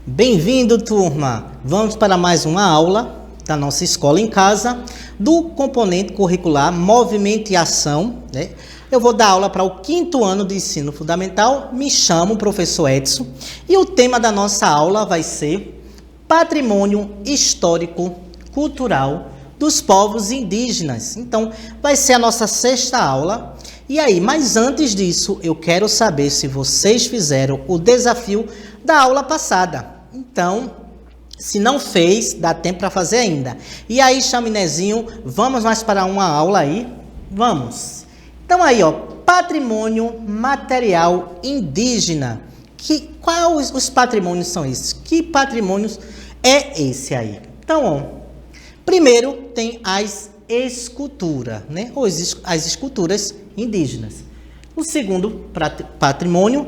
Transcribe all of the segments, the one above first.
Bem-vindo, turma! Vamos para mais uma aula da nossa Escola em Casa, do componente curricular Movimento e Ação, né? Eu vou dar aula para o 5º ano de ensino fundamental, me chamo professor Edson, e o tema da nossa aula vai ser Patrimônio Histórico Cultural dos Povos Indígenas. Então, vai ser a nossa 6ª aula. E aí, mas antes disso, eu quero saber se vocês fizeram o desafio da aula passada. Então, se não fez, dá tempo para fazer ainda. E aí, Chaminézinho, vamos mais para uma aula aí? Vamos! Então aí, ó, patrimônio material indígena. Quais os patrimônios são esses? Que patrimônios é esse aí? Então, ó, primeiro tem as esculturas, né? Ou as esculturas indígenas. O segundo patrimônio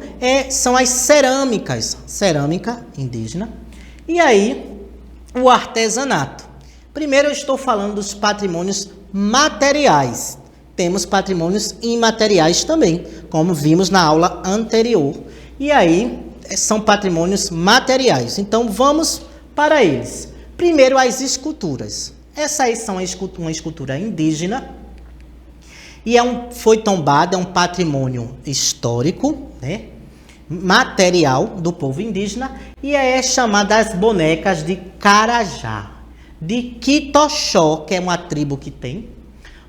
são as cerâmicas, cerâmica indígena. E aí, o artesanato. Primeiro eu estou falando dos patrimônios materiais. Temos patrimônios imateriais também, como vimos na aula anterior. E aí, são patrimônios materiais. Então, vamos para eles. Primeiro, as esculturas. Essa aí são uma escultura indígena. E foi tombada, é um patrimônio histórico, né? Material do povo indígena. E é chamada as bonecas de Carajá, de Quitoxó, que é uma tribo que tem.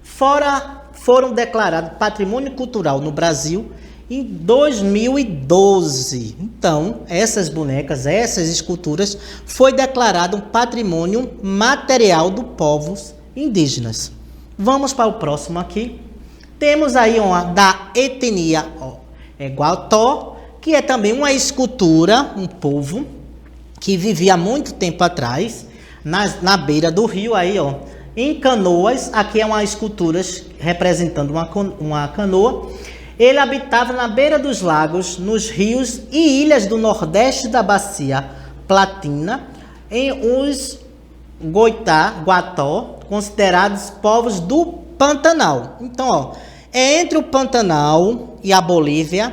Foram declarados patrimônio cultural no Brasil em 2012. Então, essas bonecas, essas esculturas, foi declarado um patrimônio material dos povos indígenas. Vamos para o próximo aqui. Temos aí uma da etnia Guató, que é também uma escultura, um povo que vivia há muito tempo atrás, na beira do rio aí, ó. Em Canoas, aqui é uma escultura representando uma canoa. Ele habitava na beira dos lagos, nos rios e ilhas do nordeste da bacia Platina, em os Guató, considerados povos do Pantanal. Então, ó, entre o Pantanal e a Bolívia,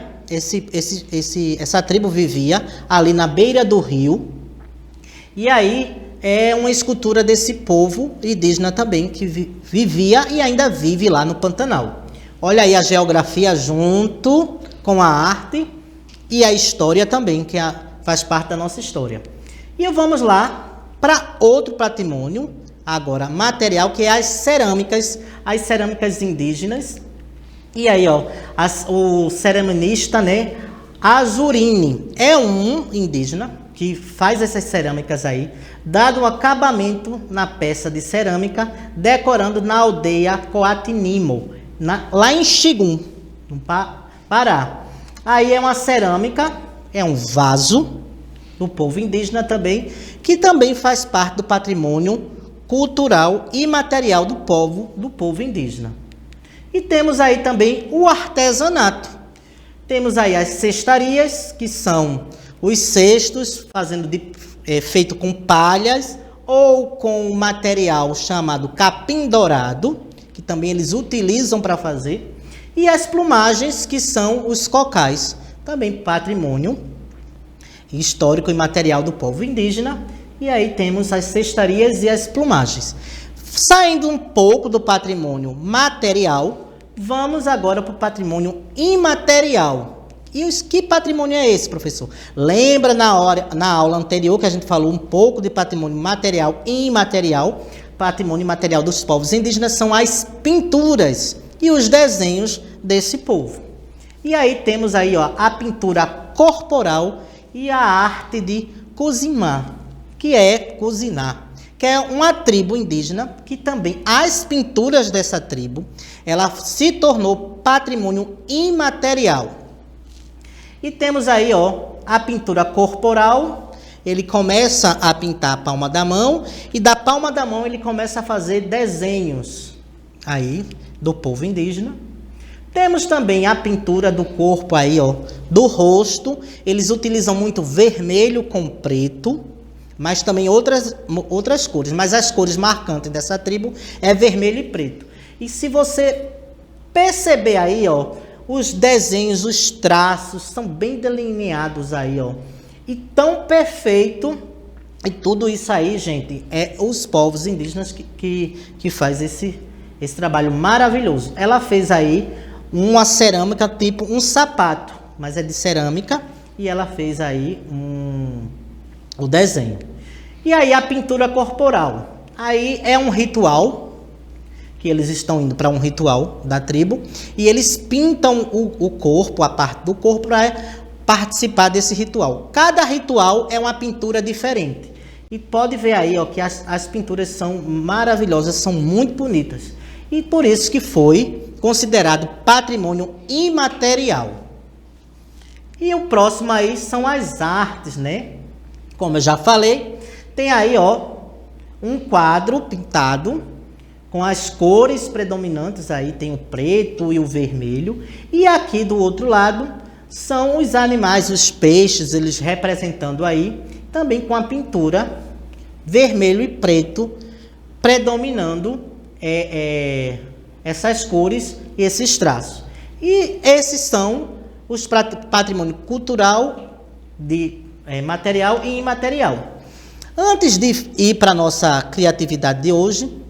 essa tribo vivia ali na beira do rio. E aí é uma escultura desse povo indígena também, que vivia e ainda vive lá no Pantanal. Olha aí a geografia junto com a arte e a história também, que faz parte da nossa história. E vamos lá para outro patrimônio, agora material, que é as cerâmicas indígenas. E aí, ó, o ceraminista, né, Azurini, é um indígena que faz essas cerâmicas aí, dado um acabamento na peça de cerâmica, decorando na aldeia Coatinimo, lá em Xigum, no Pará. Aí é uma cerâmica, é um vaso do povo indígena também, que também faz parte do patrimônio cultural e material do povo indígena. E temos aí também o artesanato. Temos aí as cestarias, que são os cestos feito com palhas ou com material chamado capim dourado, que também eles utilizam para fazer. E as plumagens, que são os cocais, também patrimônio histórico e material do povo indígena. E aí temos as cestarias e as plumagens. Saindo um pouco do patrimônio material, vamos agora para o patrimônio imaterial. E que patrimônio é esse, professor? Lembra na aula anterior que a gente falou um pouco de patrimônio material e imaterial? Patrimônio imaterial dos povos indígenas são as pinturas e os desenhos desse povo. E aí temos aí, ó, a pintura corporal e a arte de cozinhar, que é cozinhar, que é uma tribo indígena que também as pinturas dessa tribo, ela se tornou patrimônio imaterial. E temos aí, ó, a pintura corporal. Ele começa a pintar a palma da mão e da palma da mão ele começa a fazer desenhos aí do povo indígena. Temos também a pintura do corpo aí, ó, do rosto. Eles utilizam muito vermelho com preto, mas também outras cores. Mas as cores marcantes dessa tribo é vermelho e preto. E se você perceber aí, ó, os desenhos, os traços são bem delineados aí, ó. e tão perfeito. E tudo isso aí, gente, é os povos indígenas que faz esse trabalho maravilhoso. Ela fez aí uma cerâmica tipo um sapato, mas é de cerâmica, e ela fez aí o desenho. E aí a pintura corporal. Aí é um ritual, que eles estão indo para um ritual da tribo, e eles pintam o corpo, a parte do corpo, para participar desse ritual. Cada ritual é uma pintura diferente. E pode ver aí, ó, que as pinturas são maravilhosas, são muito bonitas. E por isso que foi considerado patrimônio imaterial. E o próximo aí são as artes, né? Como eu já falei, tem aí, ó, um quadro pintado com as cores predominantes aí, tem o preto e o vermelho. E aqui do outro lado são os animais, os peixes, eles representando aí, também com a pintura vermelho e preto, predominando essas cores e esses traços. E esses são os patrimônio cultural, material e imaterial. Antes de ir para a nossa criatividade de hoje,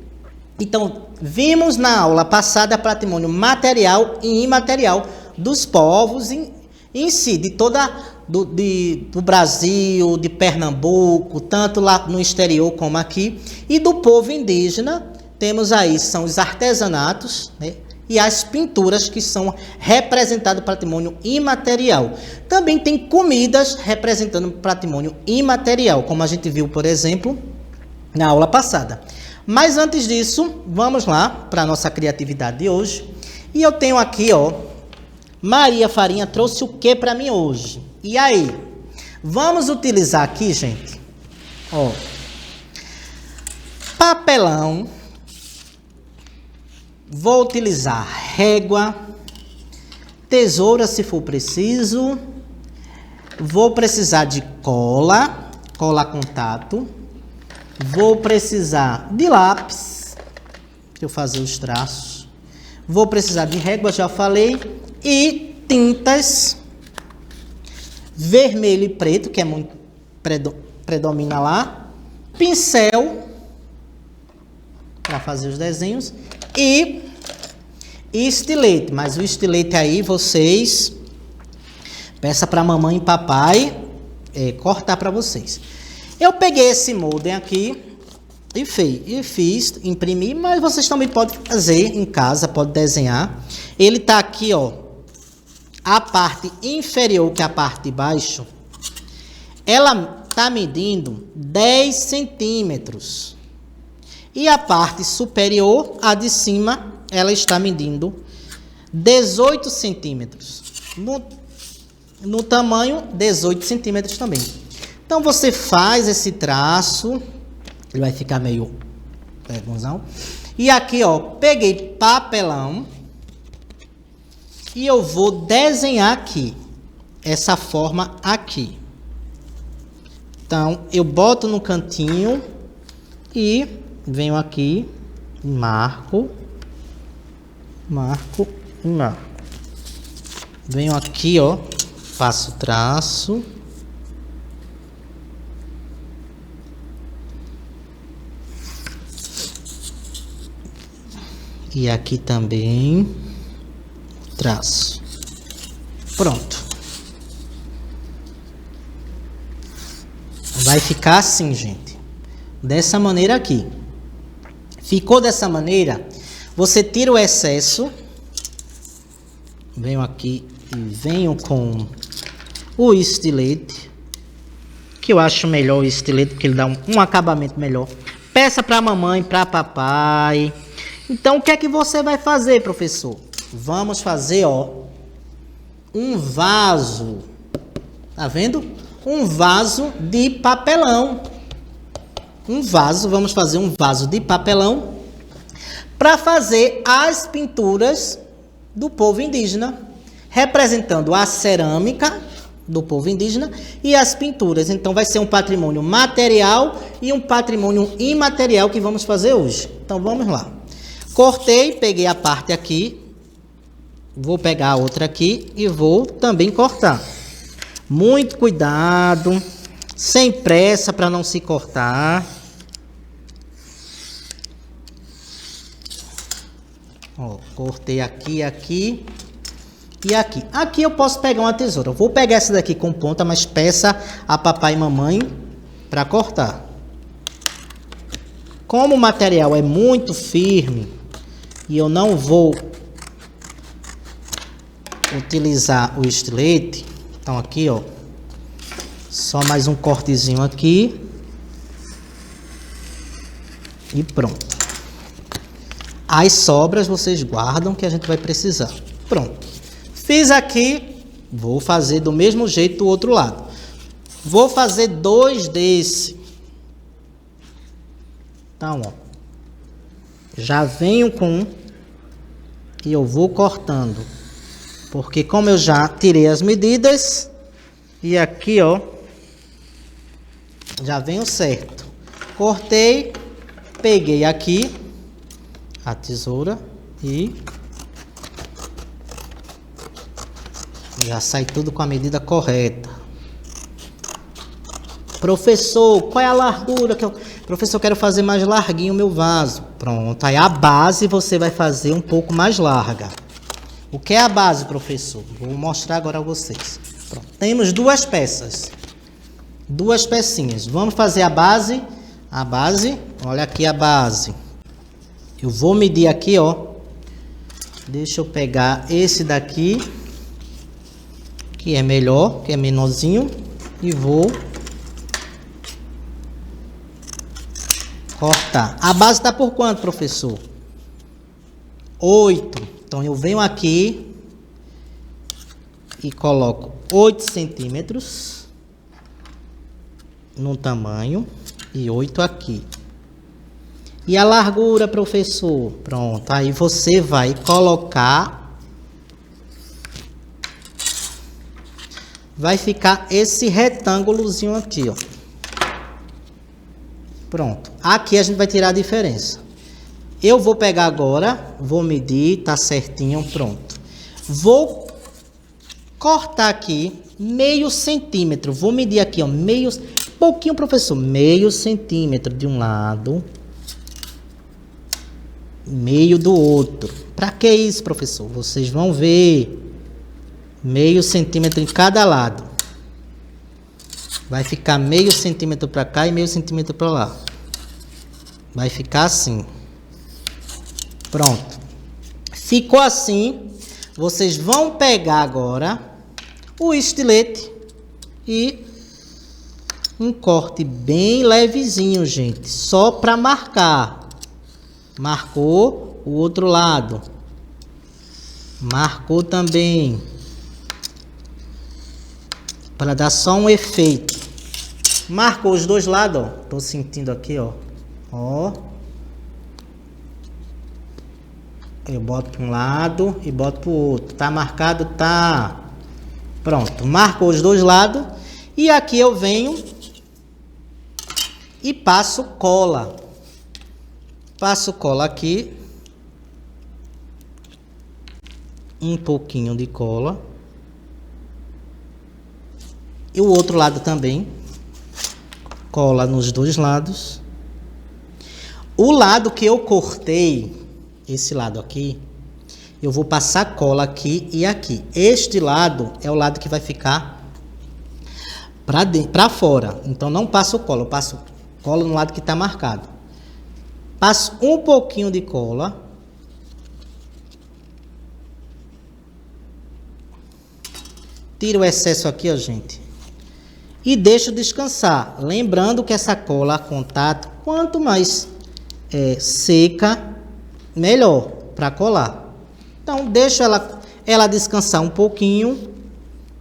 então, vimos na aula passada patrimônio material e imaterial dos povos em si, de toda do Brasil, de Pernambuco, tanto lá no exterior como aqui, e do povo indígena. Temos aí, são os artesanatos, né, e as pinturas que são representando patrimônio imaterial. Também tem comidas representando patrimônio imaterial, como a gente viu, por exemplo, na aula passada. Mas antes disso, vamos lá para a nossa criatividade de hoje. E eu tenho aqui, ó, Maria Farinha trouxe o que para mim hoje? E aí? Vamos utilizar aqui, gente, ó, papelão. Vou utilizar régua, tesoura se for preciso. Vou precisar de cola contato. Vou precisar de lápis, para eu fazer os traços. Vou precisar de régua, já falei. E tintas vermelho e preto, que é muito predomina lá. Pincel, para fazer os desenhos. E estilete. Mas o estilete aí, vocês peça para mamãe e papai cortar para vocês. Eu peguei esse molde aqui e fiz, imprimi, mas vocês também podem fazer em casa, pode desenhar. Ele tá aqui, ó, a parte inferior, que é a parte de baixo, ela tá medindo 10 centímetros. E a parte superior, a de cima, ela está medindo 18 centímetros. No tamanho, 18 centímetros também. Então, você faz esse traço, ele vai ficar meio pegãozão. E aqui, ó, peguei papelão e eu vou desenhar aqui, essa forma aqui. Então, eu boto no cantinho e venho aqui, marco. Venho aqui, ó, faço o traço. E aqui também traço. Pronto. Vai ficar assim, gente. Dessa maneira aqui. Ficou dessa maneira, você tira o excesso. Venho aqui e venho com o estilete, que eu acho melhor o estilete, porque ele dá um acabamento melhor. Peça para mamãe, para papai. Então, o que é que você vai fazer, professor? Vamos fazer, ó, um vaso. Tá vendo? Um vaso de papelão. Vamos fazer um vaso de papelão para fazer as pinturas do povo indígena, representando a cerâmica do povo indígena e as pinturas. Então, vai ser um patrimônio material e um patrimônio imaterial que vamos fazer hoje. Então, vamos lá. Cortei, peguei a parte aqui, vou pegar a outra aqui e vou também cortar. Muito cuidado, sem pressa para não se cortar. Ó, cortei aqui, aqui e aqui. Aqui eu posso pegar uma tesoura. Eu vou pegar essa daqui com ponta, mas peça a papai e mamãe para cortar. Como o material é muito firme e eu não vou utilizar o estilete, então aqui, ó, só mais um cortezinho aqui e pronto. As sobras vocês guardam que a gente vai precisar. Pronto. Fiz aqui, vou fazer do mesmo jeito do outro lado. Vou fazer 2 desse. Então, ó, já venho com um e eu vou cortando. Porque como eu já tirei as medidas e aqui, ó, já venho certo. Cortei, peguei aqui a tesoura e já sai tudo com a medida correta. Professor, qual é a largura que eu... Professor, eu quero fazer mais larguinho o meu vaso. Pronto, aí a base você vai fazer um pouco mais larga. O que é a base, professor? Vou mostrar agora a vocês. Pronto, temos 2 peças. 2 pecinhas. Vamos fazer a base. A base, olha aqui a base. Eu vou medir aqui, ó. Deixa eu pegar esse daqui, que é melhor, que é menorzinho, e vou cortar. A base tá por quanto, professor? 8. Então eu venho aqui e coloco 8 centímetros no tamanho e 8 aqui. E a largura, professor? Pronto, aí você vai colocar, vai ficar esse retângulozinho aqui, ó. Pronto, aqui a gente vai tirar a diferença. Eu vou pegar agora, vou medir, tá certinho, pronto. Vou cortar aqui meio centímetro, vou medir aqui, ó, pouquinho, professor, meio centímetro de um lado, meio do outro. Para que isso, professor? Vocês vão ver. Meio centímetro em cada lado. Vai ficar meio centímetro para cá e meio centímetro para lá. Vai ficar assim. Pronto. Ficou assim. Vocês vão pegar agora o estilete e um corte bem levezinho, gente. Só para marcar. Marcou o outro lado. Marcou também. Para dar só um efeito. Marcou os 2 lados, ó. Tô sentindo aqui, ó. Ó. Eu boto para um lado e boto para o outro. Tá marcado? Tá. Pronto. Marcou os 2 lados. E aqui eu venho e passo cola. Passo cola aqui, um pouquinho de cola, e o outro lado também, cola nos 2 lados. O lado que eu cortei, esse lado aqui, eu vou passar cola aqui e aqui. Este lado é o lado que vai ficar para fora, então não passo cola, eu passo cola no lado que está marcado. Passo um pouquinho de cola. Tiro o excesso aqui, ó, gente. E deixo descansar. Lembrando que essa cola a contato, quanto mais seca, melhor para colar. Então, deixo ela descansar um pouquinho.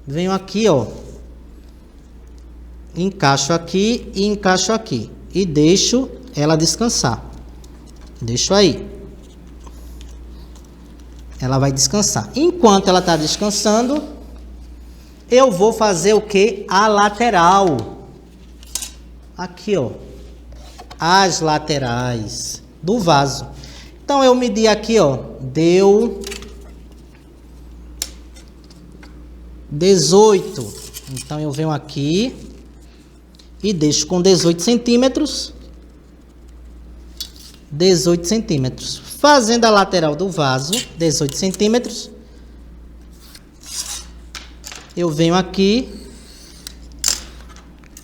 Venho aqui, ó. Encaixo aqui e encaixo aqui. E deixo ela descansar. Deixo aí. Ela vai descansar. Enquanto ela está descansando, eu vou fazer o que? A lateral. Aqui, ó. As laterais do vaso. Então, eu medi aqui, ó. Deu 18. Então eu venho aqui e deixo com 18 centímetros. 18 centímetros. Fazendo a lateral do vaso, 18 centímetros. Eu venho aqui,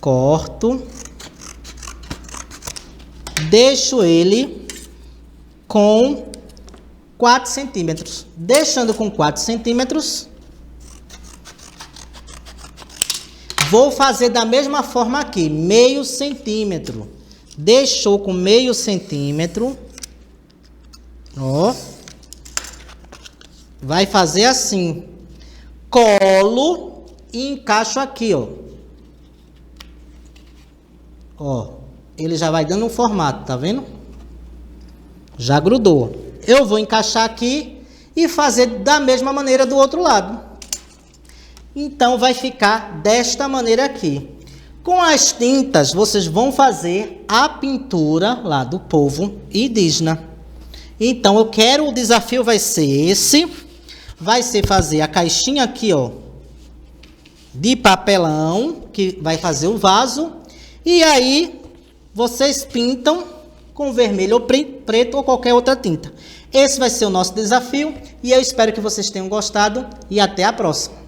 corto, deixo ele com 4 centímetros. Deixando com 4 centímetros, vou fazer da mesma forma aqui, meio centímetro. Deixou com meio centímetro, ó, vai fazer assim, colo e encaixo aqui, ó. Ó, ele já vai dando um formato, tá vendo? Já grudou. Eu vou encaixar aqui e fazer da mesma maneira do outro lado. Então, vai ficar desta maneira aqui. Com as tintas, vocês vão fazer a pintura lá do povo indígena. Então, o desafio vai ser esse. Vai ser fazer a caixinha aqui, ó, de papelão, que vai fazer o vaso. E aí, vocês pintam com vermelho ou preto ou qualquer outra tinta. Esse vai ser o nosso desafio e eu espero que vocês tenham gostado e até a próxima.